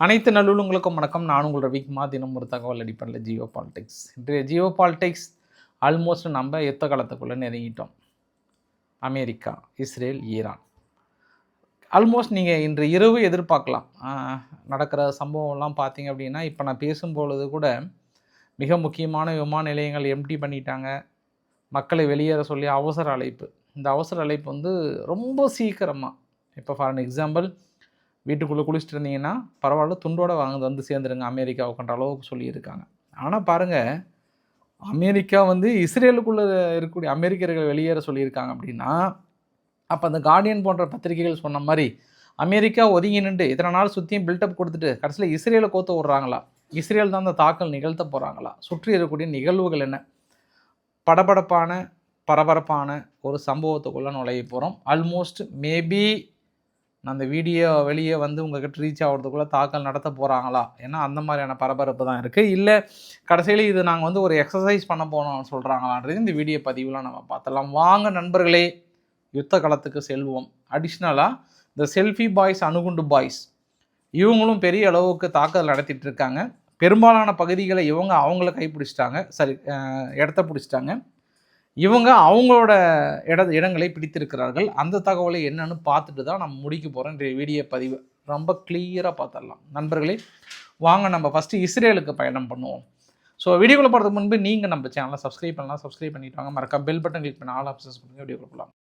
அனைத்து நல்லுள்ளங்களுக்கும் வணக்கம். நான் உங்கள் ரவிக்குமார். தினம் ஒரு தகவல் அடிப்படையில் ஜியோ பாலிடிக்ஸ். இன்றைய ஜியோ பாலிடிக்ஸ் ஆல்மோஸ்ட் நம்ம யுத்த காலத்துக்குள்ளே நெருங்கிட்டோம். America, Israel, Iran. ஆல்மோஸ்ட் நீங்கள் இன்று இரவு எதிர்பார்க்கலாம். நடக்கிற சம்பவம்லாம் பார்த்தீங்க அப்படின்னா, இப்போ நான் பேசும்பொழுது கூட மிக முக்கியமான விமான நிலையங்கள் எம்டி பண்ணிட்டாங்க. மக்களை வெளியேற சொல்லி அவசர அழைப்பு. இந்த அவசர அழைப்பு வந்து ரொம்ப சீக்கிரமாக, இப்போ ஃபார் எக்ஸாம்பிள் வீட்டுக்குள்ளே குளிச்சுட்டு இருந்தீங்கன்னா பரவாயில்ல, துண்டோட வந்து சேர்ந்துருங்க அமெரிக்காவுக்குன்ற அளவுக்கு சொல்லியிருக்காங்க. ஆனால் பாருங்கள், அமெரிக்கா வந்து இஸ்ரேலுக்குள்ளே இருக்கக்கூடிய அமெரிக்கர்கள் வெளியேற சொல்லியிருக்காங்க அப்படின்னா, அப்போ அந்த கார்டியன் போன்ற பத்திரிகைகள் சொன்ன மாதிரி அமெரிக்கா ஒதுங்கி நின்று இத்தனை நாள் சுற்றியும் பில்டப் கொடுத்துட்டு கடைசியில் இஸ்ரேலை கோத்து விட்றாங்களா? இஸ்ரேல் தான் அந்த தாக்கல் நிகழ்த்த போகிறாங்களா? சுற்றி இருக்கக்கூடிய நிகழ்வுகள் என்ன? படபடப்பான பரபரப்பான ஒரு சம்பவத்துக்குள்ளே நுழைய போகிறோம். ஆல்மோஸ்ட் மேபி நான் அந்த வீடியோ வெளியே வந்து உங்கள்கிட்ட ரீச் ஆகிறதுக்குள்ளே தாக்கல் நடத்த போகிறாங்களா? ஏன்னா அந்த மாதிரியான பரபரப்பு தான் இருக்குது. இல்லை கடைசியில் இது நாங்கள் வந்து ஒரு எக்ஸசைஸ் பண்ண போனோம்னு சொல்கிறாங்களான்றது இந்த வீடியோ பதிவுலாம் நம்ம பார்த்துடலாம். வாங்க நண்பர்களே, யுத்த களத்துக்கு செல்வோம். அடிஷ்னலாக இந்த செல்ஃபி பாய்ஸ், அணுகுண்டு பாய்ஸ், இவங்களும் பெரிய அளவுக்கு தாக்குதல் நடத்திட்டு இருக்காங்க. பெரும்பாலான பகுதிகளை இவங்க அவங்கள கைப்பிடிச்சிட்டாங்க, இடத்த பிடிச்சிட்டாங்க. இவங்க அவங்களோட இடங்களை பிடித்திருக்கிறார்கள். அந்த தகவலை என்னன்னு பார்த்துட்டு தான் நம்ம முடிக்க போகிறோம் இன்றைய வீடியோ பதிவு. ரொம்ப கிளியராக பார்த்துடலாம். நண்பர்களே வாங்க நம்ம ஃபஸ்ட்டு இஸ்ரேலுக்கு பயணம் பண்ணுவோம். ஸோ வீடியோக்குள்ள போகிறதுக்கு முன்பு நீங்கள் நம்ம சேனலை சப்ஸ்கிரைப் பண்ணலாம். சப்ஸ்கிரைப் பண்ணிட்டு வாங்க. மறக்காம பெல் பட்டன் கிளிக் பண்ணி ஆல் ஆப்ஷன்ஸ் பண்ணுங்க. வீடியோக்குள்ள போகலாம்.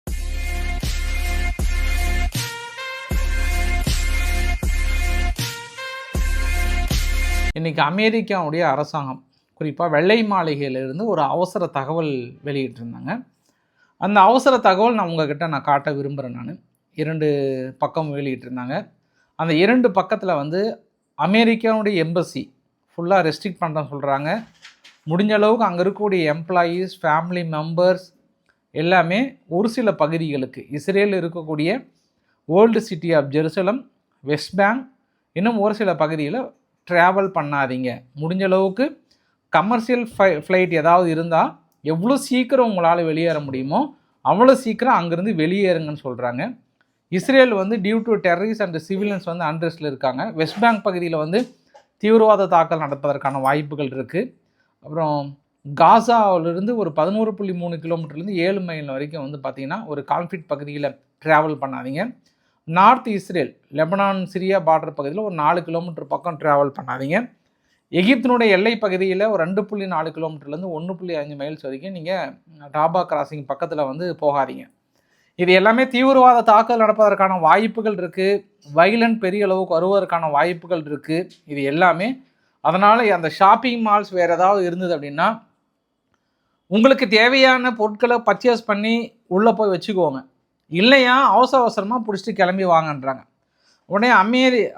இன்றைக்கி அமெரிக்காவுடைய அரசாங்கம் குறிப்பாக வெள்ளை மாளிகையிலிருந்து ஒரு அவசர தகவல் வெளியிட்டிருந்தாங்க. அந்த அவசர தகவல் நான் காட்ட விரும்புகிறேன். நான் 2 பக்கம் வெளியிட்டிருந்தாங்க. அந்த 2 பக்கத்தில் வந்து அமெரிக்காவுடைய எம்பசி ஃபுல்லாக ரெஸ்ட்ரிக்ட் பண்ணுறேன்னு சொல்கிறாங்க. முடிஞ்ச அளவுக்கு அங்கே இருக்கக்கூடிய எம்ப்ளாயீஸ், ஃபேமிலி மெம்பர்ஸ் எல்லாமே ஒரு சில பகுதிகளுக்கு, இஸ்ரேலில் இருக்கக்கூடிய old city of Jerusalem, West Bank, இன்னும் ஒரு சில பகுதியில் ட்ராவல் பண்ணாதீங்க. முடிஞ்ச அளவுக்கு கமர்ஷியல் ஃப்ளைட் ஏதாவது இருந்தால் எவ்வளோ சீக்கிரம் உங்களால் வெளியேற முடியுமோ அவ்வளோ சீக்கிரம் அங்கேருந்து வெளியேறுங்கன்னு சொல்கிறாங்க. இஸ்ரேல் வந்து due to terrorist and civilians வந்து அன்ரெஸ்ட்டில் இருக்காங்க. வெஸ்ட் பேங்க் பகுதியில் வந்து தீவிரவாத தாக்கல் நடப்பதற்கான வாய்ப்புகள் இருக்குது. அப்புறம் காசாவிலிருந்து ஒரு 11.3 கிலோமீட்டர்லேருந்து 7 மைல் வரைக்கும் வந்து பார்த்திங்கன்னா ஒரு கான்ஃப்ளிக்ட் பகுதியில் ட்ராவல் பண்ணாதீங்க. North Israel, Lebanon, Syria border பகுதியில் ஒரு 4 கிலோமீட்டர் பக்கம் ட்ராவல் பண்ணாதீங்க. எகிப்தினுடைய எல்லை பகுதியில் ஒரு 2.4 கிலோமீட்டர்லேருந்து 1.5 மைல்ஸ் வரைக்கும் நீங்கள் டாபா கிராசிங் பக்கத்தில் வந்து போகாதீங்க. இது எல்லாமே தீவிரவாத தாக்குதல் நடப்பதற்கான வாய்ப்புகள் இருக்குது. வைலண்ட் பெரிய அளவுக்கு வருவதற்கான வாய்ப்புகள் இருக்குது. இது எல்லாமே அதனால் அந்த ஷாப்பிங் மால்ஸ் வேறு ஏதாவது இருந்தது அப்படின்னா உங்களுக்கு தேவையான பொருட்களை பர்ச்சேஸ் பண்ணி உள்ளே போய் வச்சுக்கோங்க. இல்லையா அவசரமாக பிடிச்சிட்டு கிளம்பி வாங்கன்றாங்க. உடனே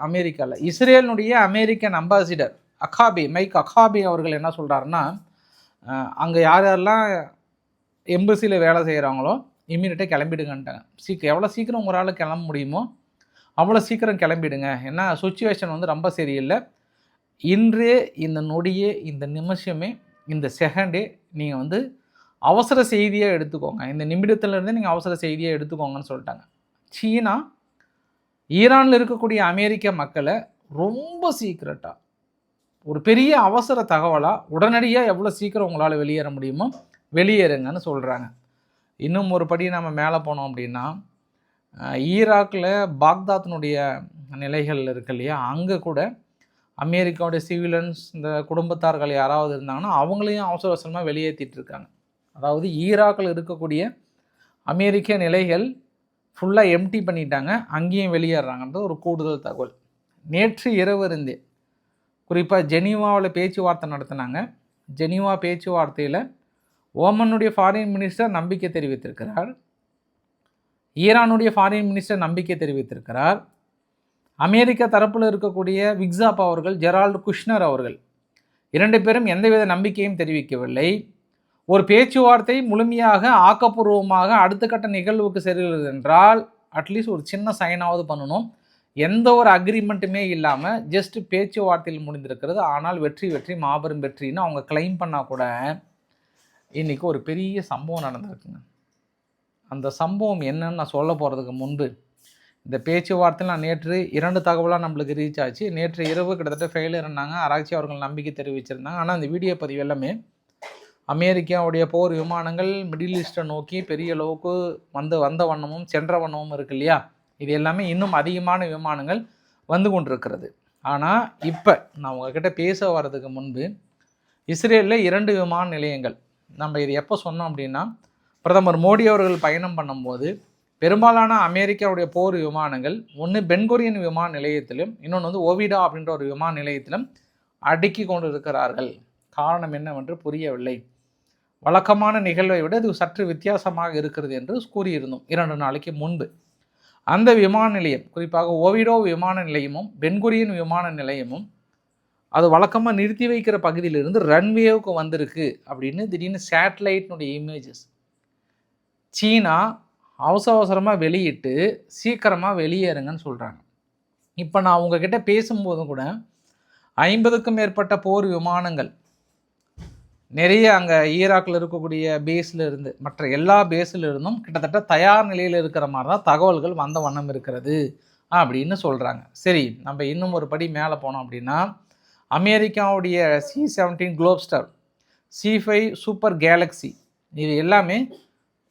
அமெரிக்காவில் இஸ்ரேலினுடைய அமெரிக்கன் அம்பாசிடர் மைக் அகாபி அவர்கள் என்ன சொல்கிறாருன்னா, அங்கே யாரெல்லாம் எம்பசியில் வேலை செய்கிறாங்களோ இம்மீடியட்டாக கிளம்பிடுங்கன்ட்டாங்க. எவ்வளோ சீக்கிரம் உங்களால் கிளம்ப முடியுமோ அவ்வளோ சீக்கிரம் கிளம்பிடுங்க. ஏன்னா சுச்சுவேஷன் வந்து ரொம்ப சரியில்லை. இன்றே, இந்த நொடியே, இந்த நிமிஷமே, இந்த செகண்டே நீங்கள் வந்து அவசர செய்தியாக எடுத்துக்கோங்க. இந்த நிமிடத்துலேருந்து நீங்கள் அவசர செய்தியாக எடுத்துக்கோங்கன்னு சொல்லிட்டாங்க. சீனா ஈரானில் இருக்கக்கூடிய அமெரிக்க மக்களை ரொம்ப சீக்கிரட்டாக ஒரு பெரிய அவசர தகவலாக உடனடியாக எவ்வளோ சீக்கிரம் உங்களால் வெளியேற முடியுமோ வெளியேறுங்கன்னு சொல்கிறாங்க. இன்னும் ஒரு படி நம்ம மேலே போனோம் அப்படின்னா, ஈராக்கில் பாக்தாத்தினுடைய நிலைகள் இருக்கு இல்லையா, அங்கே கூட அமெரிக்காவுடைய சிவிலியன்ஸ், இந்த குடும்பத்தார்கள் யாராவது இருந்தாங்கன்னா அவங்களையும் அவசர அவசரமாக வெளியேற்றிட்டு இருக்காங்க. அதாவது ஈராக்கில் இருக்கக்கூடிய அமெரிக்க நிலைகள் ஃபுல்லாக எம்டி பண்ணிட்டாங்க, அங்கேயும் வெளியேறாங்கன்றது ஒரு கூடுதல் தகவல். நேற்று இரவு இருந்தே குறிப்பாக ஜெனீவாவில் பேச்சுவார்த்தை நடத்தினாங்க. ஜெனீவா பேச்சுவார்த்தையில் ஓமனுடைய ஃபாரின் மினிஸ்டர் நம்பிக்கை தெரிவித்திருக்கிறார். ஈரானுடைய ஃபாரின் மினிஸ்டர் நம்பிக்கை தெரிவித்திருக்கிறார். அமெரிக்க தரப்பில் இருக்கக்கூடிய விக்ஸாப் அவர்கள், ஜெரால்டு குஷ்னர் அவர்கள் 2 பேரும் எந்தவித நம்பிக்கையும் தெரிவிக்கவில்லை. ஒரு பேச்சுவார்த்தை முழுமையாக ஆக்கப்பூர்வமாக அடுத்த கட்ட நிகழ்வுக்கு செல்கிறது என்றால் அட்லீஸ்ட் ஒரு சின்ன சைனாவது பண்ணணும். எந்த ஒரு அக்ரிமெண்ட்டுமே இல்லாமல் ஜஸ்ட் பேச்சுவார்த்தையில் முடிந்திருக்கிறது. ஆனால் வெற்றி மாபெரும் வெற்றின்னு அவங்க கிளைம் பண்ணால் கூட இன்றைக்கி ஒரு பெரிய சம்பவம் நடந்திருக்குங்க. அந்த சம்பவம் என்னன்னு நான் சொல்ல போகிறதுக்கு முன்பு இந்த பேச்சுவார்த்தையில் நான் நேற்று 2 தகவலாக நம்மளுக்கு ரீச் ஆச்சு. நேற்று இரவு கிட்டத்தட்ட ஃபெயிலியர்னாங்க. ஆராய்ச்சி அவர்கள் நம்பிக்கை தெரிவிச்சிருந்தாங்க. ஆனால் அந்த வீடியோ பதிவு எல்லாமே அமெரிக்காவுடைய போர் விமானங்கள் மிடில் ஈஸ்ட்டை நோக்கி பெரிய அளவுக்கு வந்த வண்ணமும் சென்ற வண்ணமும் இருக்கு இல்லையா, இது எல்லாமே இன்னும் அதிகமான விமானங்கள் வந்து கொண்டிருக்கிறது. ஆனால் இப்போ நான் உங்ககிட்ட பேச வர்றதுக்கு முன்பு இஸ்ரேலில் 2 விமான நிலையங்கள், நம்ம இது எப்போ சொன்னோம் அப்படின்னா, பிரதமர் மோடி அவர்கள் பயணம் பண்ணும்போது பெரும்பாலான அமெரிக்காவுடைய போர் விமானங்கள் ஒன்று பென்குரியன் விமான நிலையத்திலும் இன்னொன்று வந்து ஓவிடா அப்படின்ற ஒரு விமான நிலையத்திலும் அடுக்கி கொண்டு இருக்கிறார்கள். காரணம் என்னவென்று புரியவில்லை. வழக்கமான நிகழ்வை விட இது சற்று வித்தியாசமாக இருக்கிறது என்று கூறியிருந்தோம் 2 நாளைக்கு முன்பு. அந்த விமான நிலையம், குறிப்பாக ஓவிடோ விமான நிலையமும் பென்குரியன் விமான நிலையமும் அது வழக்கமாக நிறுத்தி வைக்கிற பகுதியிலிருந்து ரன்வேவுக்கு வந்திருக்கு அப்படின்னு திடீர்னு சேட்டலைட்னுடைய இமேஜஸ் சீனா அவசரமாக வெளியிட்டு சீக்கிரமாக வெளியேறுங்கன்னு சொல்கிறாங்க. இப்போ நான் உங்ககிட்ட பேசும்போதும் கூட 50க்கும் மேற்பட்ட போர் விமானங்கள் நிறைய அங்கே ஈராக்கில் இருக்கக்கூடிய பேஸில் இருந்து மற்ற எல்லா பேஸில் இருந்தும் கிட்டத்தட்ட தயார் நிலையில் இருக்கிற மாதிரி தான் தகவல்கள் வந்த வண்ணம் இருக்கிறது அப்படின்னு சொல்கிறாங்க. சரி, நம்ம இன்னும் ஒரு படி மேலே போனோம் அப்படின்னா, அமெரிக்காவுடைய C-17 குளோப்ஸ்டார், C-5 சூப்பர் கேலக்ஸி, இது எல்லாமே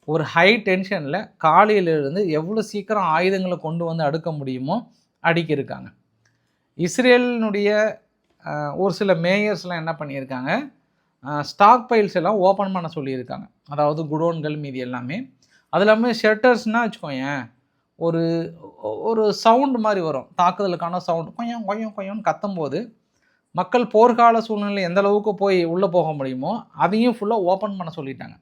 ஒரு ஹை டென்ஷனில் காலையிலிருந்து எவ்வளோ சீக்கிரம் ஆயுதங்களை கொண்டு வந்து அடுக்க முடியுமோ அடுக்கியிருக்காங்க. இஸ்ரேலினுடைய ஒரு சில மேயர்ஸ்லாம் என்ன பண்ணியிருக்காங்க, ஸ்டாக் பைல்ஸ் எல்லாம் ஓப்பன் பண்ண சொல்லியிருக்காங்க. அதாவது குடோன்கள் மீதி எல்லாமே. அது இல்லாமல் ஷெல்டர்ஸ்னால் வச்சுக்கோயேன், ஒரு ஒரு சவுண்டு மாதிரி வரும், தாக்குதலுக்கான சவுண்டு, கொஞ்சம் கொஞ்சம் கொஞ்சம்னு கத்தும்போது மக்கள் போர்க்கால சூழ்நிலை எந்த அளவுக்கு போய் உள்ளே போக முடியுமோ அதையும் ஃபுல்லாக ஓப்பன் பண்ண சொல்லிட்டாங்க.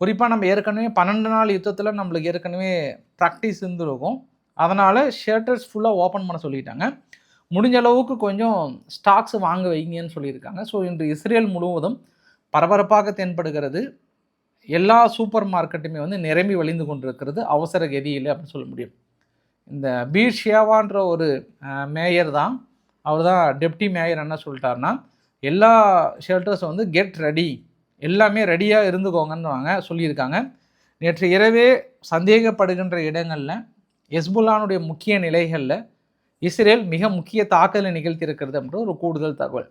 குறிப்பாக நம்ம ஏற்கனவே 12 நாள் யுத்தத்தில் நம்மளுக்கு ஏற்கனவே ப்ராக்டிஸ் இருந்துருக்கும். அதனால் ஷெல்டர்ஸ் ஃபுல்லாக ஓப்பன் பண்ண சொல்லிட்டாங்க. முடிஞ்ச அளவுக்கு கொஞ்சம் ஸ்டாக்ஸ் வாங்க வைங்கன்னு சொல்லியிருக்காங்க. ஸோ இன்று இஸ்ரேல் முழுவதும் பரபரப்பாக தென்படுகிறது. எல்லா சூப்பர் மார்க்கெட்டுமே வந்து நிரம்பி வழிந்து கொண்டிருக்கிறது அவசர கதியில் அப்படின்னு சொல்ல முடியும். இந்த பீர்ஷியாவான்ற ஒரு மேயர் தான், அவர் தான் டெப்டி மேயர், என்ன சொல்லிட்டாருன்னா, எல்லா ஷெல்டர்ஸும் வந்து கெட் ரெடி, எல்லாமே ரெடியாக இருந்துக்கோங்கன்னு சொல்லியிருக்காங்க. நேற்று இரவே சந்தேகப்படுகின்ற இடங்களில் ஹெஸ்புல்லானுடைய முக்கிய நிலைகளில் இஸ்ரேல் மிக முக்கிய தாக்குதலை நிகழ்த்தியிருக்கிறது என்ற ஒரு கூடுதல் தகவல்.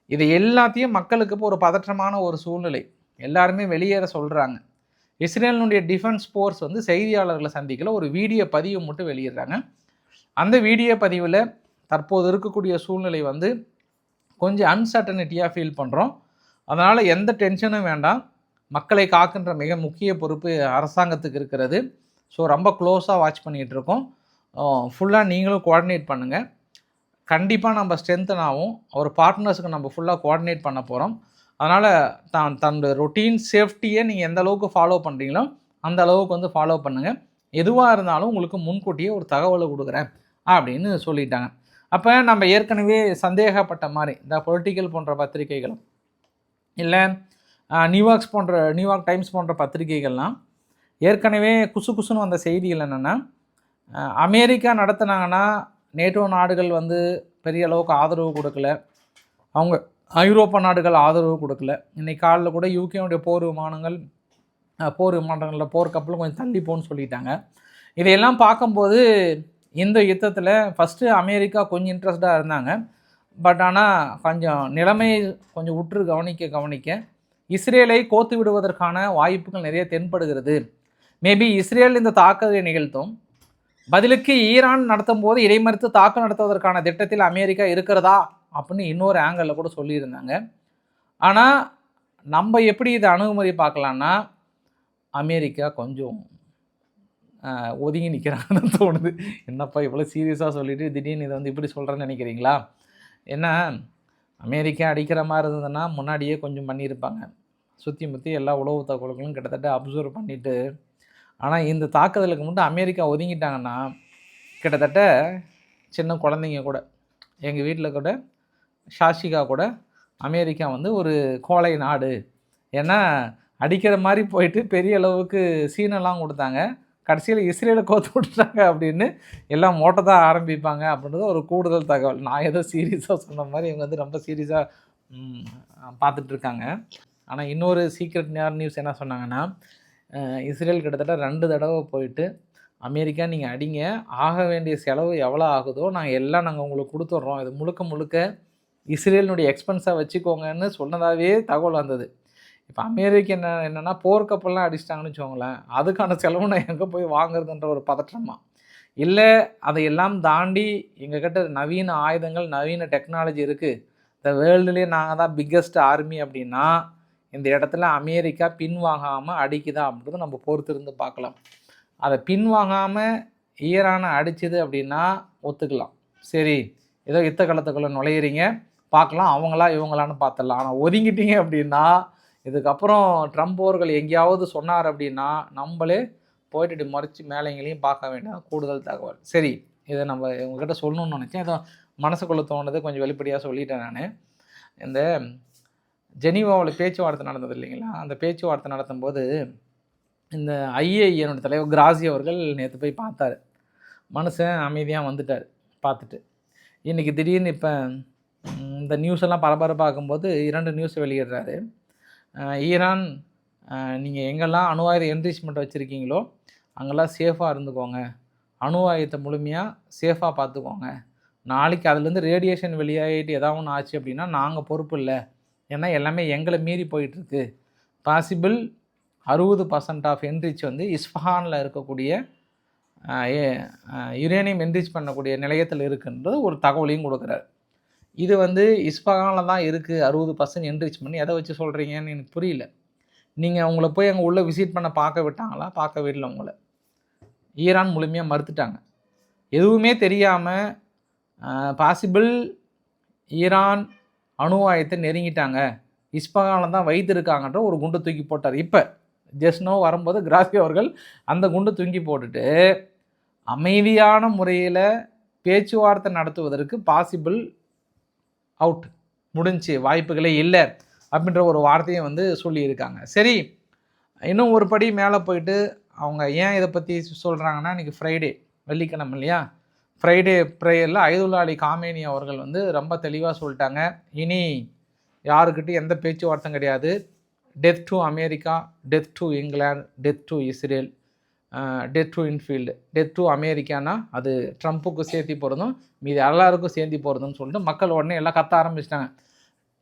இது எல்லாத்தையும் மக்களுக்கு இப்போ ஒரு பதற்றமான ஒரு சூழ்நிலை, எல்லாருமே வெளியேற சொல்கிறாங்க. இஸ்ரேலினுடைய டிஃபென்ஸ் ஃபோர்ஸ் வந்து செய்தியாளர்களை சந்திக்கல, ஒரு வீடியோ பதிவு மட்டும் வெளியிடுறாங்க. அந்த வீடியோ பதிவில் தற்போது இருக்கக்கூடிய சூழ்நிலை வந்து கொஞ்சம் அன்சர்டனிட்டியாக ஃபீல் பண்ணுறோம். அதனால் எந்த டென்ஷனும் வேண்டாம், மக்களை காக்கின்ற மிக முக்கிய பொறுப்பு அரசாங்கத்துக்கு இருக்கிறது. ஸோ ரொம்ப க்ளோஸாக வாட்ச் பண்ணிகிட்ருக்கோம். ஃபுல்லாக நீங்களும் கோஆர்டினேட் பண்ணுங்கள். கண்டிப்பாக நம்ம ஸ்ட்ரென்தன் ஆகும். ஒரு பார்ட்னர்ஸுக்கு நம்ம ஃபுல்லாக கோஆர்டினேட் பண்ண போகிறோம். அதனால் தன்னோட ரொட்டீன் சேஃப்டியை நீங்கள் எந்த அளவுக்கு ஃபாலோ பண்ணுறீங்களோ அந்த அளவுக்கு வந்து ஃபாலோ பண்ணுங்கள். எதுவாக இருந்தாலும் உங்களுக்கு முன்கூட்டியே ஒரு தகவலை கொடுக்குறேன் அப்படின்னு சொல்லிட்டாங்க. அப்போ நம்ம ஏற்கனவே சந்தேகப்பட்ட மாதிரி இந்த பொலிட்டிக்கல் போன்ற பத்திரிகைகளும் இல்லை நியூயார்க் டைம்ஸ் போன்ற பத்திரிகைகள்லாம் ஏற்கனவே குசுன்னு வந்த செய்திகள் என்னென்னா, அமெரிக்கா நடத்தினாங்கன்னா நேட்டோ நாடுகள் வந்து பெரிய அளவுக்கு ஆதரவு கொடுக்கல, அவங்க ஐரோப்பா நாடுகள் ஆதரவு கொடுக்கல. இன்றைக்கி காலையில் கூட யூகேனுடைய போர் விமானங்களில் போர் கப்பலும் கொஞ்சம் தள்ளி போன்னு சொல்லிட்டாங்க. இதையெல்லாம் பார்க்கும்போது இந்த யுத்தத்தில் ஃபஸ்ட்டு அமெரிக்கா கொஞ்சம் இன்ட்ரெஸ்டாக இருந்தாங்க. பட் ஆனால் கொஞ்சம் நிலைமை கொஞ்சம் உற்று கவனிக்க இஸ்ரேலை கோத்து விடுவதற்கான வாய்ப்புகள் நிறைய தென்படுகிறது. மேபி இஸ்ரேல் இந்த தாக்குதலை நிகழ்த்தும், பதிலுக்கு ஈரான் நடத்தும் போது இடைமறித்து தாக்குதல் நடத்துவதற்கான திட்டத்தில் அமெரிக்கா இருக்கிறதா அப்படின்னு இன்னொரு ஆங்கிளில் கூட சொல்லியிருந்தாங்க. ஆனால் நம்ம எப்படி இதை அணுகுமுறை பார்க்கலான்னா, அமெரிக்கா கொஞ்சம் ஒதுங்கி நிற்கிறாங்கன்னு தோணுது. என்னப்பா இவ்வளோ சீரியஸாக சொல்லிவிட்டு திடீர்னு இதை வந்து இப்படி சொல்கிறேன்னு நினைக்கிறீங்களா? ஏன்னா அமெரிக்கா அடிக்கிற மாதிரி இருந்ததுன்னா முன்னாடியே கொஞ்சம் பண்ணியிருப்பாங்க, சுற்றி முற்றி எல்லா உளவு தகவல்களும் கிட்டத்தட்ட அப்சர்வ் பண்ணிவிட்டு. ஆனால் இந்த தாக்குதலுக்கு மட்டும் அமெரிக்கா ஒதுங்கிட்டாங்கன்னா கிட்டத்தட்ட சின்ன குழந்தைங்க கூட, எங்கள் வீட்டில் கூட ஷாஷிகா கூட அமெரிக்கா வந்து ஒரு கோழை நாடு, ஏன்னா அடிக்கிற மாதிரி போயிட்டு பெரிய அளவுக்கு சீனெல்லாம் கொடுத்தாங்க, கடைசியில் இஸ்ரேலை கோத்து விட்டுட்டாங்க அப்படின்னு எல்லாம் மோட்டை தான் ஆரம்பிப்பாங்க அப்படின்றது ஒரு கூடுதல் தகவல். நான் ஏதோ சீரியஸாக சொன்ன மாதிரி இவங்க வந்து ரொம்ப சீரியஸாக பார்த்துட்ருக்காங்க. ஆனால் இன்னொரு சீக்ரெட் நியூஸ் என்ன சொன்னாங்கன்னா, இஸ்ரேல் கிட்டத்தட்ட 2 தடவை போயிட்டு அமெரிக்கா நீங்கள் அடிங்க, ஆக வேண்டிய செலவு எவ்வளோ ஆகுதோ நாங்கள் உங்களுக்கு கொடுத்துட்றோம், இது முழுக்க முழுக்க இஸ்ரேலினுடைய எக்ஸ்பென்ஸாக வச்சுக்கோங்கன்னு சொன்னதாகவே தகவல் வந்தது. இப்போ அமெரிக்கா என்னென்னா போர்க்கப்பல்லாம் அடிச்சிட்டாங்கன்னு வச்சுக்கோங்களேன், அதுக்கான செலவு நான் எங்கே போய் வாங்குறதுன்ற ஒரு பதற்றமா, இல்லை அதையெல்லாம் தாண்டி எங்ககிட்ட நவீன ஆயுதங்கள் நவீன டெக்னாலஜி இருக்குது, இந்த வேர்ல்டுலேயே நாங்கள் தான் பிக்கஸ்ட் ஆர்மி அப்படின்னா இந்த இடத்துல அமெரிக்கா பின்வாங்காமல் அடிக்குதா அப்படின்றத நம்ம பொறுத்திருந்து பார்க்கலாம். அதை பின்வாங்காமல் ஈரானை அடிச்சுது அப்படின்னா ஒத்துக்கலாம், சரி ஏதோ யுத்த களத்துக்குள்ளே நுழையிறீங்க பார்க்கலாம், அவங்களா இவங்களான்னு பார்த்துடலாம். ஆனால் ஒதுங்கிட்டீங்க அப்படின்னா இதுக்கப்புறம் ட்ரம்ப் அவர்கள் எங்கேயாவது சொன்னார் அப்படின்னா நம்மளே போயிட்டு இப்படி மறைச்சி மேலேங்களையும் பார்க்க வேண்டிய கூடுதல் தகவல். சரி, இதை நம்ம உங்ககிட்ட சொல்லணும்னு நினச்சேன், ஏதோ மனசுக்குள்ளே தோணுது, கொஞ்சம் வெளிப்படையாக சொல்லிட்டேன். நான் இந்த ஜெனீவாவில் பேச்சுவார்த்தை நடந்தது இல்லைங்களா, அந்த பேச்சுவார்த்தை நடத்தும்போது இந்த ஐஏஎனுடைய தலைவர் கிராசி அவர்கள் நேற்று போய் பார்த்தார். மனுஷன் அமைதியாக வந்துட்டார் பார்த்துட்டு. இன்றைக்கி திடீர்னு இப்போ இந்த நியூஸ் எல்லாம் பரபரப்பாகும்போது 2 நியூஸ் வெளியிடுறாரு. ஈரான் நீங்கள் எங்கெல்லாம் அணு ஆயுத என்ரிச்மெண்ட் வச்சுருக்கீங்களோ அங்கெல்லாம் சேஃபாக இருந்துக்கோங்க, அணு ஆயுதத்தை முழுமையாக சேஃபாக பார்த்துக்கோங்க, நாளைக்கு அதுலேருந்து ரேடியேஷன் வெளியாகிட்டு எதாவது ஒன்று ஆச்சு அப்படின்னா நாங்கள் பொறுப்பு இல்லை, ஏன்னா எல்லாமே எங்களை மீறி போயிட்டுருக்கு. பாசிபிள் 60% ஆஃப் என்ரிச் வந்து இஸ்ஃபஹானில் இருக்கக்கூடிய யுரேனியம் என்ரிச் பண்ணக்கூடிய நிலையத்தில் இருக்குன்றது ஒரு தகவலையும் கொடுக்குறாரு. இது வந்து இஸ்ஃபஹானில் தான் இருக்குது 60% என்ரிச் பண்ணி, எதை வச்சு சொல்கிறீங்கன்னு எனக்கு புரியல. நீங்கள் அவங்கள போய் அங்கே உள்ளே விசிட் பண்ண பார்க்க விட்டாங்களா? பார்க்க விடல. உங்களை ஈரான் முழுமையாக மறுத்துட்டாங்க. எதுவுமே தெரியாமல் பாசிபிள் ஈரான் அணு ஆயுதத்தை நெருங்கிட்டாங்க, இஸ்ஃபஹானில் தான் வைத்திருக்காங்கன்ற ஒரு குண்டு தூக்கி போட்டார். இப்போ ஜெஸ்னோ வரும்போது கிராசி அவர்கள் அந்த குண்டு தூக்கி போட்டுட்டு அமைதியான முறையில் பேச்சுவார்த்தை நடத்துவதற்கு பாசிபிள் அவுட் முடிஞ்சு, வாய்ப்புகளே இல்லை அப்படின்ற ஒரு வார்த்தையை வந்து சொல்லியிருக்காங்க. சரி, இன்னும் ஒரு படி மேலே போயிட்டு அவங்க ஏன் இதை பற்றி சொல்கிறாங்கன்னா, இன்றைக்கி ஃப்ரைடே, வெள்ளிக்கிழமை இல்லையா, ஃப்ரைடே ப்ரேயரில் அயதுல்லா அலி காமேனி அவர்கள் வந்து ரொம்ப தெளிவாக சொல்லிட்டாங்க, இனி யாருக்கிட்டையும் எந்த பேச்சுவார்த்தையும் கிடையாது, death to America, death to England, death to Israel, death to infield, death to Americana அது ட்ரம்ப்புக்கு சேர்த்தி போகிறதும் மீது எல்லாருக்கும் சேர்த்தி போகிறதுன்னு சொல்லிட்டு மக்கள் உடனே எல்லாம் கத்த ஆரம்பிச்சிட்டாங்க.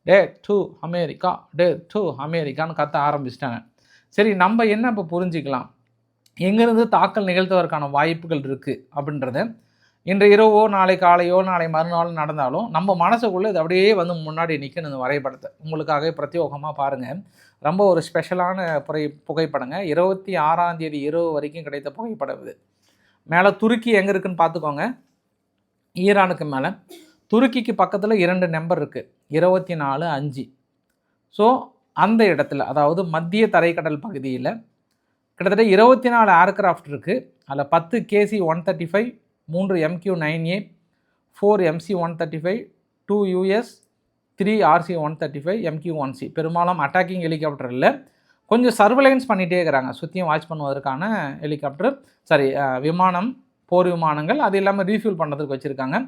Death to America, death to அமெரிக்கான்னு கத்த ஆரம்பிச்சிட்டாங்க. சரி, நம்ம என்ன இப்போ புரிஞ்சிக்கலாம், எங்கேருந்து தாக்கல் நிகழ்த்துவதற்கான வாய்ப்புகள் இருக்குது அப்படின்றத இன்று இரவோ நாளை காலையோ நாளை மறுநாள் நடந்தாலும் நம்ம மனசுக்குள்ளே இது அப்படியே வந்து முன்னாடி நிற்கணும். இந்த வரைபடத்தை உங்களுக்காக பிரத்யேகமாக பாருங்கள். ரொம்ப ஒரு ஸ்பெஷலான புகைப்படங்க. 26ஆம் தேதி இரவு வரைக்கும் கிடைத்த புகைப்படம் இது. மேலே துருக்கி எங்கே இருக்குதுன்னு பார்த்துக்கோங்க. ஈரானுக்கு மேலே துருக்கிக்கு பக்கத்தில் 2 நம்பர் இருக்குது, 24-5. ஸோ அந்த இடத்துல, அதாவது மத்திய தரைக்கடல் பகுதியில் கிட்டத்தட்ட 24 ஏர்க்ராஃப்ட் இருக்குது. அதில் 10 KC-135, 3 MQ-9A, 4 MC-135, 2 US, 3 RC-135, MQ-1C. பெரும்பாலும் அட்டாக்கிங் ஹெலிகாப்டர் இல்லை, கொஞ்சம் சர்வலைன்ஸ் பண்ணிகிட்டே இருக்கிறாங்க, சுற்றியும் வாட்ச் பண்ணுவதற்கான ஹெலிகாப்டர், விமானம், போர் விமானங்கள், அது இல்லாமல் ரீஃபியூல் பண்ணுறதுக்கு வச்சுருக்காங்க.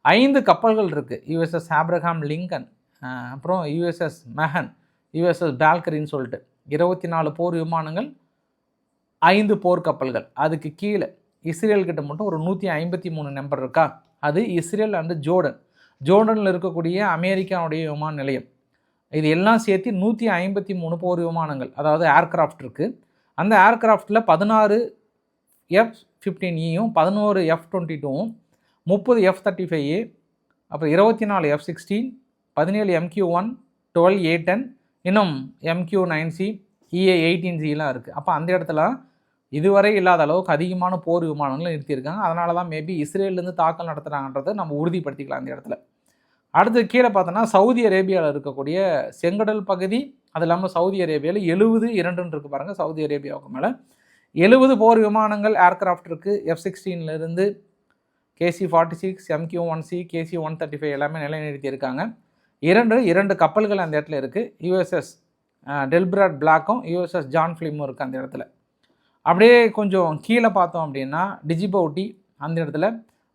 5 கப்பல்கள் இருக்குது. USS ஆப்ரஹாம் லிங்கன், அப்புறம் USS மெஹன், USS பால்கரின்னு சொல்லிட்டு 24 போர் விமானங்கள், 5 போர்க்கப்பல்கள். அதுக்கு கீழே இஸ்ரேல்கிட்ட மட்டும் ஒரு 153 நம்பர் இருக்கா, அது இஸ்ரேல் அண்டு ஜோர்டனில் இருக்கக்கூடிய அமெரிக்காவுடைய விமான நிலையம். இது எல்லாம் சேர்த்து 153 போர் விமானங்கள், அதாவது ஏர்க்ராஃப்ட் இருக்குது. அந்த ஏர்க்ராஃப்டில் 16 F-15Eயும் 11 F-22வும் 30 F-35A, அப்புறம் 24 F-16, 17 MQ-1, 12 A-10, இன்னும் MQ-9C, EA-18Cலாம் இருக்குது. அப்போ அந்த இடத்துல இதுவரை இல்லாத அளவுக்கு அதிகமான போர் விமானங்களை நிறுத்தியிருக்காங்க. அதனால தான் மேபி இஸ்ரேலேருந்து தாக்கல் நடத்துகிறாங்கன்றதை நம்ம உறுதிப்படுத்திக்கலாம் அந்த இடத்துல. அடுத்து கீழே பார்த்தோன்னா சவுதி அரேபியாவில் இருக்கக்கூடிய செங்கடல் பகுதி, அது இல்லாமல் சவுதி அரேபியாவில் 72 இருக்குது பாருங்கள். சவுதி அரேபியாவுக்கு மேலே 70 போர் விமானங்கள் ஏர்க்ராஃப்ட் இருக்குது. F-16லேருந்து KC-46, MQ-1C, KC-135 எல்லாமே நிலைநிறுத்தியிருக்காங்க. 2 கப்பல்கள் அந்த இடத்துல இருக்குது. USS டெல்பிராட் பிளாக்கும் USS ஜான் ஃபிலிமும் இருக்குது அந்த இடத்துல. அப்படியே கொஞ்சம் கீழே பார்த்தோம் அப்படின்னா டிஜிபவுட்டி, அந்த இடத்துல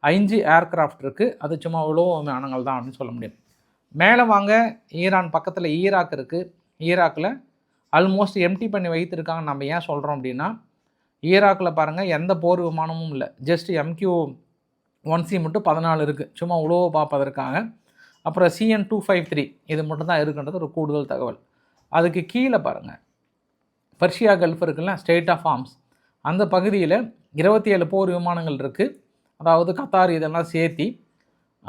5 ஏர்க்ராஃப்ட் இருக்குது. அது சும்மா இவ்வளோ விமானங்கள் தான் அப்படின்னு சொல்ல முடியும். மேலே வாங்க, ஈரான் பக்கத்தில் ஈராக் இருக்குது. ஈராக்கில் ஆல்மோஸ்ட் எம்டி பண்ணி வைத்திருக்காங்க. நம்ம ஏன் சொல்கிறோம் அப்படின்னா, ஈராக்கில் பாருங்கள் எந்த போர் விமானமும் இல்லை, ஜஸ்ட் MQ-1C மட்டும் 14 இருக்குது, சும்மா உழவு பார்ப்பதற்காக. அப்புறம் CN-253 இது மட்டும் தான் இருக்குன்றது ஒரு கூடுதல் தகவல். அதுக்கு கீழே பாருங்கள், பர்ஷியா கல்ஃப் இருக்குல்ல, ஸ்டேட் ஆஃப் ஆர்ம்ஸ், அந்த பகுதியில் 27 போர் விமானங்கள் இருக்குது. அதாவது கத்தார் இதெல்லாம் சேர்த்தி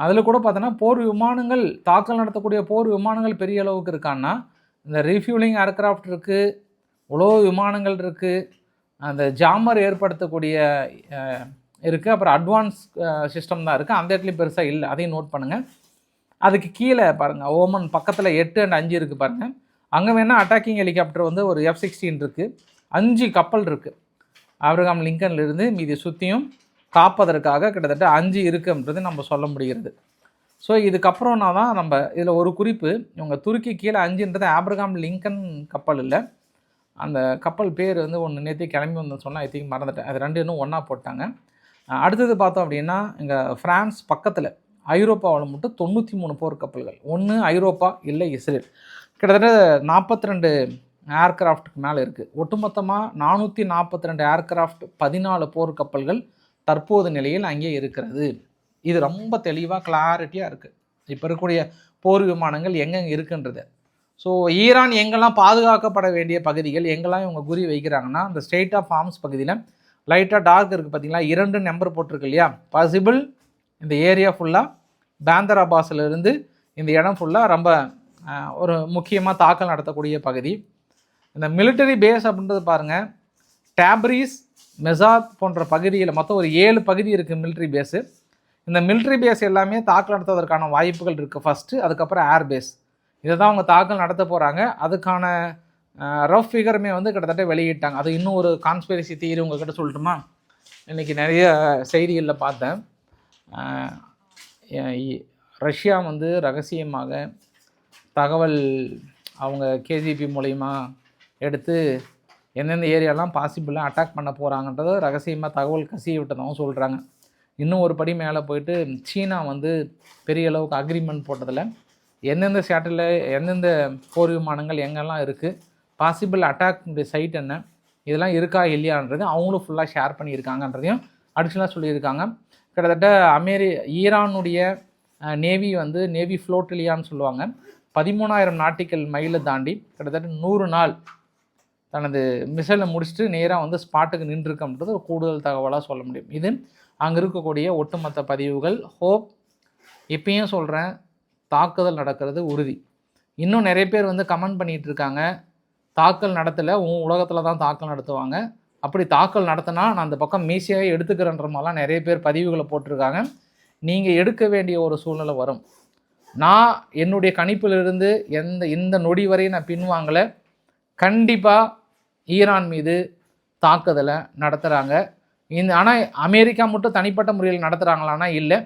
அதில் கூட பார்த்தோன்னா போர் விமானங்கள், தாக்கல் நடத்தக்கூடிய போர் விமானங்கள் பெரிய அளவுக்கு இருக்கான்னா, இந்த ரீஃப்யூலிங் ஏர்க்ராஃப்ட் இருக்குது, உளவு விமானங்கள் இருக்குது, அந்த ஜாமர் ஏற்படுத்தக்கூடிய இருக்குது, அப்புறம் அட்வான்ஸ் சிஸ்டம் தான் இருக்குது. அந்த இடத்துலையும் பெருசாக இல்லை, அதையும் நோட் பண்ணுங்கள். அதுக்கு கீழே பாருங்கள், ஓமன் பக்கத்தில் 8 and 5 இருக்குது பாருங்கள். அங்கே வேணால் அட்டாக்கிங் ஹெலிகாப்டர் வந்து ஒரு F-16 இருக்குது, 5 கப்பல் இருக்குது. ஆப்ரஹாம் லிங்கன்லேருந்து மீதி சுற்றியும் காப்பதற்காக கிட்டத்தட்ட 5 இருக்குன்றது நம்ம சொல்ல முடிகிறது. ஸோ இதுக்கப்புறம்னா தான் நம்ம இதில் ஒரு குறிப்பு, இவங்க துருக்கி கீழே 5ன்றது ஆப்ரஹாம் லிங்கன் கப்பல் இல்லை, அந்த கப்பல் பேர் வந்து ஒன்று நேற்று கிளம்பி வந்தேன்னு சொன்னால் ஐ திங்க் மறந்துட்டேன், அது 2 இன்னும் ஒன்றா போட்டாங்க. அடுத்தது பார்த்தோம் அப்படின்னா, இங்கே ஃப்ரான்ஸ் பக்கத்தில் ஐரோப்பாவில் மட்டும் 93 போர் கப்பல்கள், ஒன்று ஐரோப்பா இல்லை இஸ்ரேல், கிட்டத்தட்ட 42 ஏர்க்ராஃப்ட்டுக்கு மேலே இருக்குது. ஒட்டுமொத்தமாக 442 ஏர்க்ராஃப்ட், 14 போர் கப்பல்கள் தற்போது நிலையில் அங்கே இருக்கிறது. இது ரொம்ப தெளிவாக கிளாரிட்டியாக இருக்குது இப்போ இருக்கக்கூடிய போர் விமானங்கள் எங்கெங்கே இருக்குன்றது. ஸோ ஈரான் எங்கெல்லாம் பாதுகாக்கப்பட வேண்டிய பகுதிகள் எங்கெல்லாம் இவங்க குறி வைக்கிறாங்கன்னா, அந்த ஸ்டேட் ஆஃப் ஆர்ம்ஸ் பகுதியில் லைட்டாக டார்க் இருக்குது பார்த்தீங்களா, 2 நம்பர் போட்டிருக்கு இல்லையா, பாசிபிள் இந்த ஏரியா ஃபுல்லாக பேந்தர் அப்பாஸிலிருந்து இந்த இடம் ஃபுல்லாக ரொம்ப ஒரு முக்கியமாக தாக்கல் நடத்தக்கூடிய பகுதி. இந்த மிலிட்டரி பேஸ் அப்படின்றது பாருங்கள், டேப்ரீஸ், மெசாத் போன்ற பகுதியில் மொத்தம் ஒரு 7 பகுதி இருக்குது மிலிட்ரி பேஸு. இந்த மிலிட்ரி பேஸ் எல்லாமே தாக்கல் நடத்துவதற்கான வாய்ப்புகள் இருக்குது ஃபஸ்ட்டு. அதுக்கப்புறம் ஏர் பேஸ், இதை தான் அவங்க தாக்கல் நடத்த போகிறாங்க. அதுக்கான ரஃப் ஃபிகருமே வந்து கிட்டத்தட்ட வெளியிட்டாங்க. அது இன்னும் ஒரு கான்ஸ்பிரசி தியரி உங்கள்கிட்ட சொல்லட்டுமா? இன்றைக்கி நிறைய செய்திகளில் பார்த்தேன், ரஷ்யா வந்து ரகசியமாக தகவல் அவங்க KGB மூலயமா எடுத்து எந்தெந்த ஏரியாலாம் பாசிபிளாக அட்டாக் பண்ண போகிறாங்கன்றத ரகசியமாக தகவல் கசிய விட்டதாகவும் சொல்கிறாங்க. இன்னும் ஒரு படி மேலே போயிட்டு சீனா வந்து பெரிய அளவுக்கு அக்ரிமெண்ட் போட்டதில் எந்தெந்த எந்தெந்த போர் விமானங்கள் எங்கெல்லாம் இருக்குது, பாசிபிள் அட்டாக் சைட் என்ன, இதெல்லாம் இருக்கா இல்லையான்றது அவங்களும் ஃபுல்லாக ஷேர் பண்ணியிருக்காங்கன்றதையும் அடிஷ்னலாக சொல்லியிருக்காங்க. கிட்டத்தட்ட ஈரானுடைய நேவி வந்து நேவி ஃப்ளோட்டிலியான்னு சொல்லுவாங்க, 13,000 நாட்டிக்கல் மைலை தாண்டி கிட்டத்தட்ட 100 நாள் தனது மிசைலை முடிச்சுட்டு நேராக வந்து ஸ்பாட்டுக்கு நின்றுருக்கன்றது ஒரு கூடுதல் தகவலாக சொல்ல முடியும். இது அங்கே இருக்கக்கூடிய ஒட்டுமொத்த பதிவுகள். ஹோப் இப்பயும் சொல்கிறேன், தாக்குதல் நடக்கிறது உறுதி. இன்னும் நிறைய பேர் வந்து கமெண்ட் பண்ணிகிட்டு இருக்காங்க, தாக்கல் நடத்தலை, உலகத்தில் தான் தாக்கல் நடத்துவாங்க, அப்படி தாக்கல் நடத்தினா நான் அந்த பக்கம் மீசியாகவே எடுத்துக்கிறேன்ற மாதிரிலாம் நிறைய பேர் பதிவுகளை போட்டிருக்காங்க. நீங்கள் எடுக்க வேண்டிய ஒரு சூழ்நிலை வரும். நான் என்னுடைய கணிப்பிலிருந்து இந்த நொடி வரை நான் பின்வாங்கலை. கண்டிப்பாக ஈரான் மீது தாக்குதலை நடத்துகிறாங்க. ஆனால் அமெரிக்கா மட்டும் தனிப்பட்ட முறையில் நடத்துகிறாங்களான்னா இல்லை,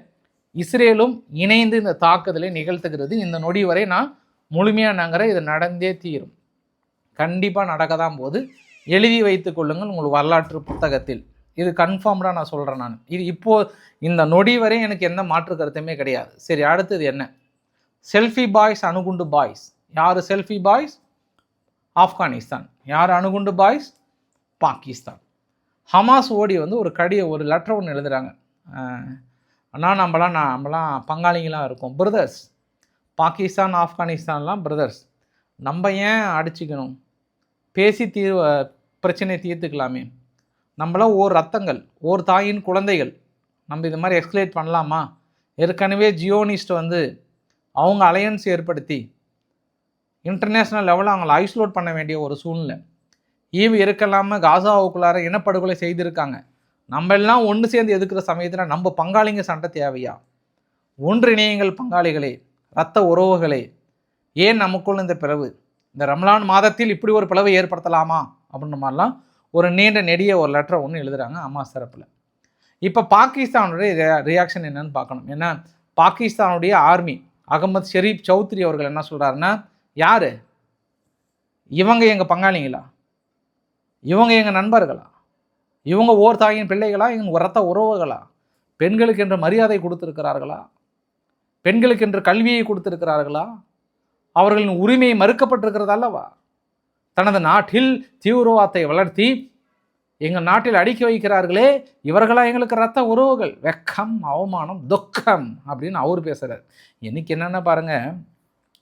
இஸ்ரேலும் இணைந்து இந்த தாக்குதலை நிகழ்த்துகிறது. இந்த நொடி வரை நான் முழுமையாக நங்குறேன், இது நடந்தே தீரும், கண்டிப்பாக நடக்க தான் போது. எழுதி வைத்து கொள்ளுங்கள் உங்கள் வரலாற்று புத்தகத்தில். இது கன்ஃபார்ம்டாக நான் சொல்கிறேன். இது இப்போது இந்த நொடி வரை எனக்கு எந்த மாற்று கருத்துமே கிடையாது. சரி, அடுத்தது என்ன? செல்ஃபி பாய்ஸ், அணுகுண்டு பாய்ஸ். யார் செல்ஃபி பாய்ஸ்? ஆப்கானிஸ்தான். யார் அணுகுண்டு பாய்ஸ்? பாகிஸ்தான். ஹமாஸ் ஓடி வந்து ஒரு லெட்டர் ஒன்று எழுதுகிறாங்க, அண்ணா நம்மலாம் பங்காளிங்களாக இருக்கும், பிரதர்ஸ், பாகிஸ்தான் ஆப்கானிஸ்தான்லாம் பிரதர்ஸ், நம்ம ஏன் அடிச்சுக்கணும், பேசி பிரச்சனையை தீர்த்துக்கலாமே, நம்மளாம் ஓர் ரத்தங்கள், ஓர் தாயின் குழந்தைகள், நம்ம இது மாதிரி எக்ஸ்கலேட் பண்ணலாமா? ஏற்கனவே ஜியோனிஸ்ட் வந்து அவங்க அலையன்ஸ் ஏற்படுத்தி இன்டர்நேஷ்னல் லெவலில் அவங்கள ஐசோலேட் பண்ண வேண்டிய ஒரு சூழ்நிலை. ஈவு இருக்கலாமல் காசாவுக்குள்ளார இனப்படுகொலை செய்திருக்காங்க. நம்ம எல்லாம் ஒன்று சேர்ந்து எதுக்குற சமயத்தில் நம்ம பங்காளிங்க சண்டை தேவையா? ஒன்றிணையுங்கள் பங்காளிகளே, இரத்த உறவுகளே. ஏன் நமக்குள்ள இந்த பிளவு? இந்த ரம்லான் மாதத்தில் இப்படி ஒரு பிளவை ஏற்படுத்தலாமா அப்படின்ற மாதிரிலாம் ஒரு நீண்ட நெடிய ஒரு லெட்டரை ஒன்று எழுதுகிறாங்க ஹமாஸ் தரப்பில். இப்போ பாகிஸ்தானுடைய ரியாக்ஷன் என்னன்னு பார்க்கணும். ஏன்னா பாகிஸ்தானுடைய ஆர்மி அகமது ஷெரீப் சௌத்ரி அவர்கள் என்ன சொல்கிறாருன்னா, யார் இவங்க? எங்கள் பங்காளிங்களா? இவங்க எங்கள் நண்பர்களா? இவங்க ஓர் தாயின் பிள்ளைகளா? எங்கள் ரத்த உறவுகளா? பெண்களுக்கு என்று மரியாதை கொடுத்திருக்கிறார்களா? பெண்களுக்கு என்று கல்வியை கொடுத்திருக்கிறார்களா? அவர்களின் உரிமை மறுக்கப்பட்டிருக்கிறது அல்லவா? தனது நாட்டில் தீவிரவாதத்தை வளர்த்தி எங்கள் நாட்டில் அடிக்க வைக்கிறார்களே, இவர்களா எங்களுக்கு ரத்த உறவுகள், வெக்கம், அவமானம், துக்கம் அப்படின்னு அவர் பேசுகிறார். இன்னைக்கு என்னென்ன பாருங்கள்,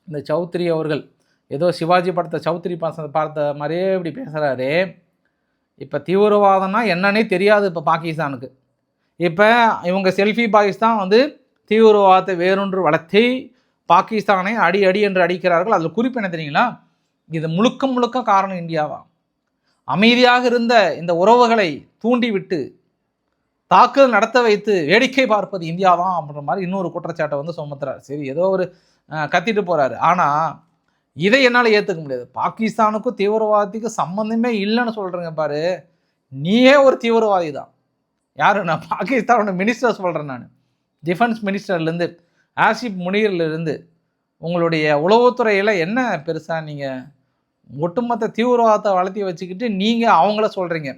இந்த சௌத்ரி அவர்கள் ஏதோ சிவாஜி படத்தை சௌத்ரி பார்த்த மாதிரியே இப்படி பேசுகிறாரு. இப்போ தீவிரவாதம்னா என்னன்னே தெரியாது இப்போ பாகிஸ்தானுக்கு. இப்போ இவங்க செல்ஃபி பாய்ஸ் தான் வந்து தீவிரவாதத்தை வேறொன்று வளர்த்தி பாகிஸ்தானை அடி அடி என்று அடிக்கிறார்கள். அதில் குறிப்பு என்ன தெரியுங்களா? இது முழுக்க முழுக்க காரணம் இந்தியாவா. அமைதியாக இருந்த இந்த உறவுகளை தூண்டிவிட்டு தாக்குதல் நடத்த வைத்து வேடிக்கை பார்ப்பது இந்தியா தான் அப்படின்ற மாதிரி இன்னொரு குற்றச்சாட்டை வந்து சுமத்துறாரு. சரி, ஏதோ ஒரு கத்திட்டு போகிறாரு. ஆனால் இதை என்னால் ஏற்றுக்க முடியாது. பாகிஸ்தானுக்கும் தீவிரவாதத்துக்கும் சம்மந்தமே இல்லைன்னு சொல்கிறேங்க பாரு, நீயே ஒரு தீவிரவாதி தான். யார்? நான் பாகிஸ்தானோட மினிஸ்டர் சொல்கிறேன். நான் டிஃபென்ஸ் மினிஸ்டர்லேருந்து ஆசிப் முனீர்லேருந்து உங்களுடைய உளவுத்துறையில் என்ன பெருசாக நீங்கள் ஒட்டுமொத்த தீவிரவாதத்தை வளர்த்தி வச்சுக்கிட்டு நீங்கள் அவங்கள சொல்கிறீங்க.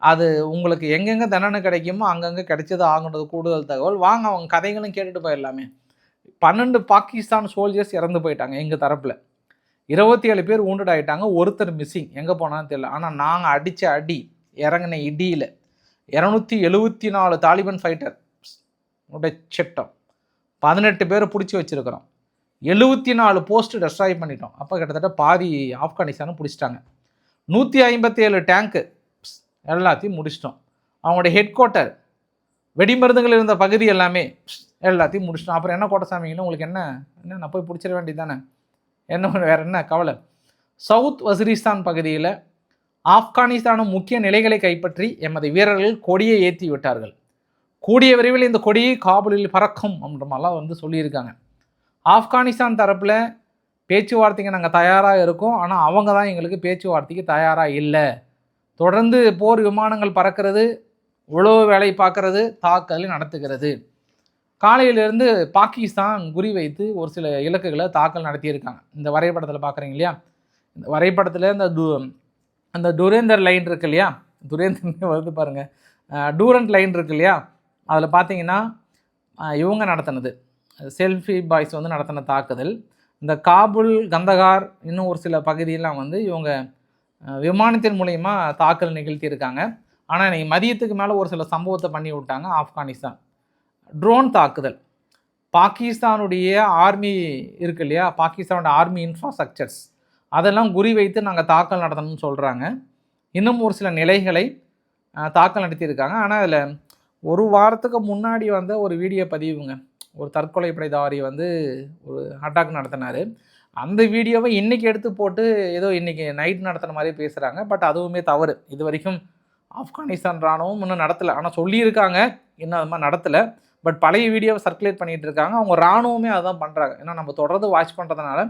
அது உங்களுக்கு எங்கெங்கே தண்டனை கிடைக்குமோ அங்கங்கே கிடைச்சது ஆகுன்றது கூடுதல் தகவல். வாங்க அவங்க கதைகளும் கேட்டுட்டு போயிடலாமே. 12 பாகிஸ்தான் சோல்ஜர்ஸ் இறந்து போயிட்டாங்க எங்கள் தரப்பில். 27 பேர் wounded ஆகிட்டாங்க. ஒருத்தர் மிஸ்ஸிங், எங்கே போனான்னு தெரியல. ஆனால் நாங்கள் அடித்த அடி, இறங்கின இடியில் 274 தாலிபான் ஃபைட்டர் சட்டம், 18 பேரை பிடிச்சி வச்சுருக்கிறோம், 74 போஸ்ட்டு டெஸ்ட்ராய் பண்ணிட்டோம். அப்போ கிட்டத்தட்ட பாதி ஆப்கானிஸ்தானை பிடிச்சிட்டாங்க. 157 டேங்க்கு எல்லாத்தையும் முடிச்சிட்டோம். அவங்களுடைய ஹெட் குவார்ட்டர், வெடிமருந்துகள் இருந்த பகுதி எல்லாமே எல்லாத்தையும் முடிச்சிட்டோம். அப்புறம் என்ன கோட்டசாமிங்கன்னு உங்களுக்கு என்ன நான் போய் பிடிச்சிட வேண்டியது தானே, என்ன வேறு என்ன கவலை. சவுத் வசிரிஸ்தான் பகுதியில் ஆப்கானிஸ்தானும் முக்கிய நிலைகளை கைப்பற்றி எமது வீரர்கள் கொடியை ஏற்றி விட்டார்கள். கூடிய விரைவில் இந்த கொடியை காபூலில் பறக்கும் அப்படின்ற மாதிரிலாம் வந்து சொல்லியிருக்காங்க. ஆப்கானிஸ்தான் தரப்பில் பேச்சுவார்த்தைக்கு நாங்கள் தயாராக இருக்கோம், ஆனால் அவங்க தான் எங்களுக்கு பேச்சுவார்த்தைக்கு தயாராக இல்லை. தொடர்ந்து போர் விமானங்கள் பறக்கிறது, உளவு வேலை பார்க்கறது, தாக்குதல் நடத்துகிறது. காலையிலேருந்து பாகிஸ்தான் குறி வைத்து ஒரு சில இலக்குகளை தாக்கல் நடத்தியிருக்காங்க. இந்த வரைபடத்தில் பார்க்குறீங்க இல்லையா? இந்த வரைபடத்தில் அந்த டுரேந்தர் லைன் இருக்கு இல்லையா, துரேந்தர் வருது பாருங்கள், டூரண்ட் லைன் இருக்கு இல்லையா, அதில் பார்த்தீங்கன்னா இவங்க நடத்தினது செல்ஃபி பாய்ஸ் வந்து நடத்தின தாக்குதல். இந்த காபுல், கந்தகார், இன்னும் ஒரு சில பகுதியெல்லாம் வந்து இவங்க விமானத்தின் மூலயமா தாக்கல் நிகழ்த்தியிருக்காங்க. ஆனால் இன்றைக்கி மதியத்துக்கு மேலே ஒரு சில சம்பவத்தை பண்ணி விட்டாங்க ஆப்கானிஸ்தான். ட்ரோன் தாக்குதல், பாகிஸ்தானுடைய ஆர்மி இருக்கு இல்லையா, பாகிஸ்தானோட ஆர்மி இன்ஃப்ராஸ்ட்ரக்சர்ஸ் அதெல்லாம் குறி வைத்து நாங்கள் தாக்கல் நடத்தணும்னு சொல்கிறாங்க. இன்னும் ஒரு சில நிலைகளை தாக்கல் நடத்தியிருக்காங்க. ஆனால் அதில் ஒரு வாரத்துக்கு முன்னாடி வந்த ஒரு வீடியோ பதிவுங்க, ஒரு தற்கொலை படைதாரி வந்து ஒரு அட்டாக் நடத்தினார். அந்த வீடியோவை இன்றைக்கி எடுத்து போட்டு ஏதோ இன்றைக்கி நைட் நடத்துகிற மாதிரி பேசுகிறாங்க. பட் அதுவுமே தவறு. இது வரைக்கும் ஆப்கானிஸ்தான் இராணுவம் இன்னும் நடத்தலை. ஆனால் சொல்லியிருக்காங்க இன்னும் அது மாதிரி நடத்தலை. பட் பழைய வீடியோவை சர்க்குலேட் பண்ணிகிட்டு இருக்காங்க. அவங்க இராணுவமே அதுதான் பண்ணுறாங்க. ஏன்னா நம்ம தொடர்ந்து வாட்ச் பண்ணுறதுனால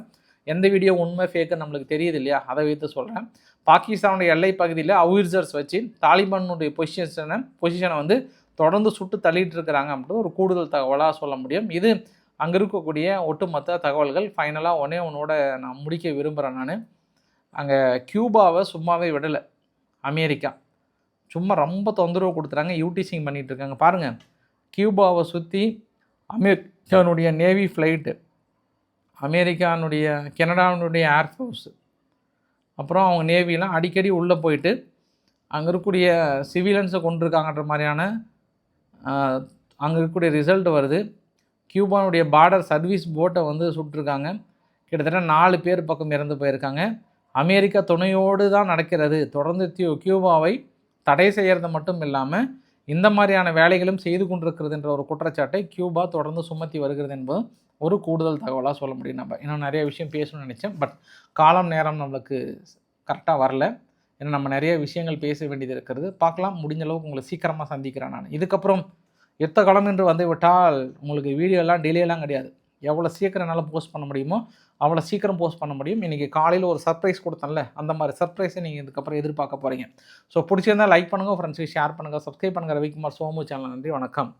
எந்த வீடியோ உண்மை ஃபேக்குன்னு நம்மளுக்கு தெரியுது இல்லையா, அதை வைத்து சொல்கிறேன். பாகிஸ்தானுடைய எல்லை பகுதியில் அவுயிர்சர்ஸ் வச்சு தாலிபானுடைய பொசிஷனை வந்து தொடர்ந்து சுட்டு தள்ளிட்டு இருக்கிறாங்க அப்படின்றது ஒரு கூடுதல் தகவலாக சொல்ல முடியும். இது அங்கே இருக்கக்கூடிய ஒட்டுமொத்த தகவல்கள். ஃபைனலாக ஒன்றோட நான் முடிக்க விரும்புகிறேன். நான் அங்கே கியூபாவை சும்மாவே விடலை. அமெரிக்கா சும்மா ரொம்ப தொந்தரவு கொடுத்துறாங்க, யூடிசிங் பண்ணிகிட்டு இருக்காங்க. பாருங்கள், கியூபாவை சுற்றி அமெரிக்கானுடைய நேவி ஃப்ளைட்டு, அமெரிக்கானுடைய கனடாவுடைய ஏர்ஃபோர்ஸு, அப்புறம் அவங்க நேவிலாம் அடிக்கடி உள்ளே போயிட்டு அங்கே இருக்கக்கூடிய சிவிலியன்ஸை கொண்டிருக்காங்கன்ற மாதிரியான அங்கே இருக்கக்கூடிய ரிசல்ட் வருது. கியூபானுடைய பார்டர் சர்வீஸ் போட்டை வந்து சுட்டிருக்காங்க. கிட்டத்தட்ட 4 பேர் பக்கம் இறந்து போயிருக்காங்க. அமெரிக்கா துணையோடு தான் நடக்கிறது. தொடர்ந்து கியூபாவை தடை செய்கிறது மட்டும் இல்லாமல் இந்த மாதிரியான வேலைகளும் செய்து கொண்டிருக்கிறது என்ற ஒரு குற்றச்சாட்டை கியூபா தொடர்ந்து சுமத்தி வருகிறது என்பது ஒரு கூடுதல் தகவலாக சொல்ல முடியும். நம்ம இன்னும் நிறைய விஷயம் பேசணும்னு நினச்சேன். பட் காலம் நேரம் நம்மளுக்கு கரெக்டாக வரல. ஏன்னா நம்ம நிறைய விஷயங்கள் பேச வேண்டியது இருக்கிறது. பார்க்கலாம், முடிஞ்ச அளவுக்கு உங்களை சீக்கிரமாக சந்திக்கிறேன் நான். இதுக்கப்புறம் யுத்த காலம் என்று வந்து விட்டால் உங்களுக்கு வீடியோலாம் டிலேலாம் கிடையாது. எவ்வளோ சீக்கிரம் என்னால் போஸ்ட் பண்ண முடியுமோ அவ்வளோ சீக்கிரம் போஸ்ட் பண்ண முடியும். இன்றைக்கி காலையில் ஒரு சர்ப்ரைஸ் கொடுத்தேன்ல, அந்த மாதிரி சர்ப்ரைஸை நீங்கள் இதுக்கப்புறம் எதிர்பார்க்க போகிறீங்க. ஸோ பிடிச்சிருந்தால் லைக் பண்ணுங்கள், ஃப்ரெண்ட்ஸுக்கு ஷேர் பண்ணுங்கள், சப்ஸ்கிரைப் பண்ணுங்கள். ரவிக்குமார் சோமு சேனல். நன்றி, வணக்கம்.